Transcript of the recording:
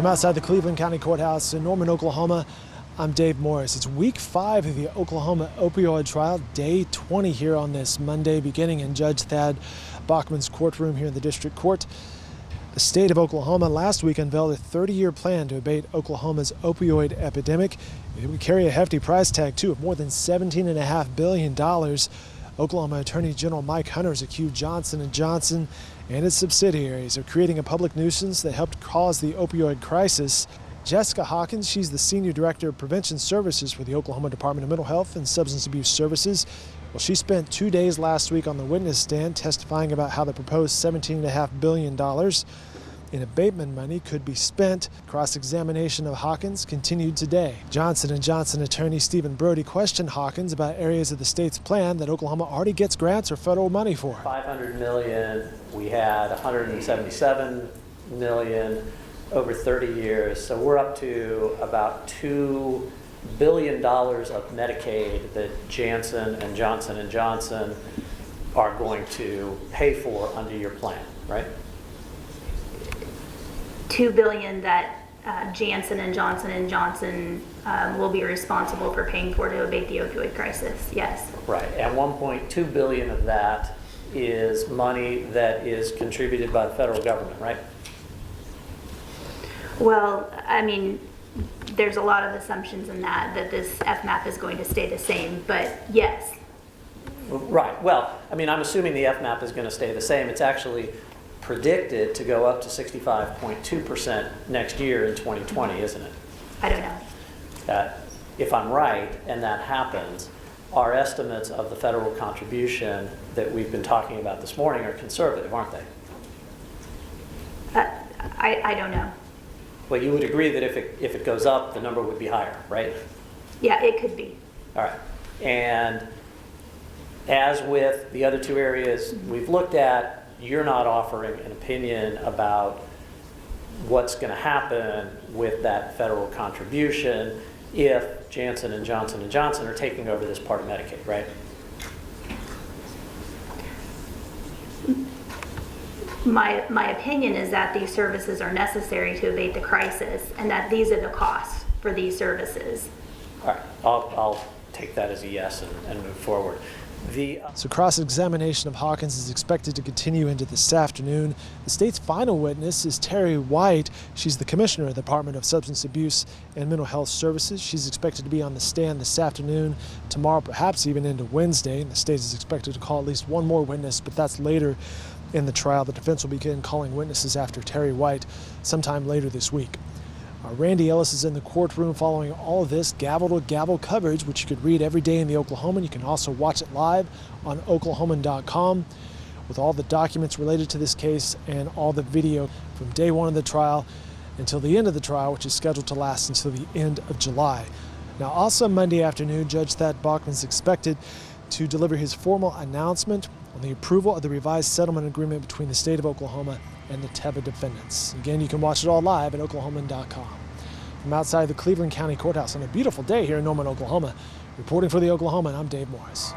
From outside the Cleveland County Courthouse in Norman, Oklahoma, I'm Dave Morris. It's week 5 of the Oklahoma Opioid Trial, day 20 here on this Monday, beginning in Judge Thad Balkman's courtroom here in the district court. The state of Oklahoma last week unveiled a 30-year plan to abate Oklahoma's opioid epidemic. It would carry a hefty price tag, too, of more than $17.5 billion. Oklahoma Attorney General Mike Hunter has accused Johnson & Johnson and its subsidiaries of creating a public nuisance that helped cause the opioid crisis. Jessica Hawkins, she's the Senior Director of Prevention Services for the Oklahoma Department of Mental Health and Substance Abuse Services. Well, she spent 2 days last week on the witness stand testifying about how the proposed $17.5 billion in abatement money could be spent. Cross-examination of Hawkins continued today. Johnson & Johnson attorney Stephen Brody questioned Hawkins about areas of the state's plan that Oklahoma already gets grants or federal money for. $500 million, we had $177 million over 30 years, so we're up to about $2 billion of Medicaid that Janssen and Johnson & Johnson are going to pay for under your plan, right? $2 billion that Janssen and Johnson & Johnson will be responsible for paying for to abate the opioid crisis, yes. Right, and $1.2 billion of that is money that is contributed by the federal government, right? Well, I mean, there's a lot of assumptions in that this FMAP is going to stay the same, but yes. Right, well, I mean, I'm assuming the FMAP is going to stay the same. It's actually predicted to go up to 65.2% next year in 2020, isn't it? I don't know. If I'm right, and that happens, our estimates of the federal contribution that we've been talking about this morning are conservative, aren't they? I don't know. Well, you would agree that if it goes up, the number would be higher, right? Yeah, it could be. All right. And as with the other two areas we've looked at, you're not offering an opinion about what's going to happen with that federal contribution if Janssen and Johnson & Johnson are taking over this part of Medicaid, right? My opinion is that these services are necessary to abate the crisis and that these are the costs for these services. All right, I'll take that as a yes and move forward. So cross-examination of Hawkins is expected to continue into this afternoon. The state's final witness is Terry White. She's the commissioner of the Department of Substance Abuse and Mental Health Services. She's expected to be on the stand this afternoon, tomorrow, perhaps even into Wednesday. And the state is expected to call at least one more witness, but that's later in the trial. The defense will begin calling witnesses after Terry White sometime later this week. Randy Ellis is in the courtroom following all of this gavel-to-gavel coverage, which you could read every day in the Oklahoman. You can also watch it live on oklahoman.com with all the documents related to this case and all the video from day 1 of the trial until the end of the trial, which is scheduled to last until the end of July. Now, also Monday afternoon, Judge Thad Balkman is expected to deliver his formal announcement on the approval of the revised settlement agreement between the state of Oklahoma and the Teva defendants. Again, you can watch it all live at oklahoman.com. From outside the Cleveland County Courthouse on a beautiful day here in Norman, Oklahoma, reporting for the Oklahoman, I'm Dave Morris.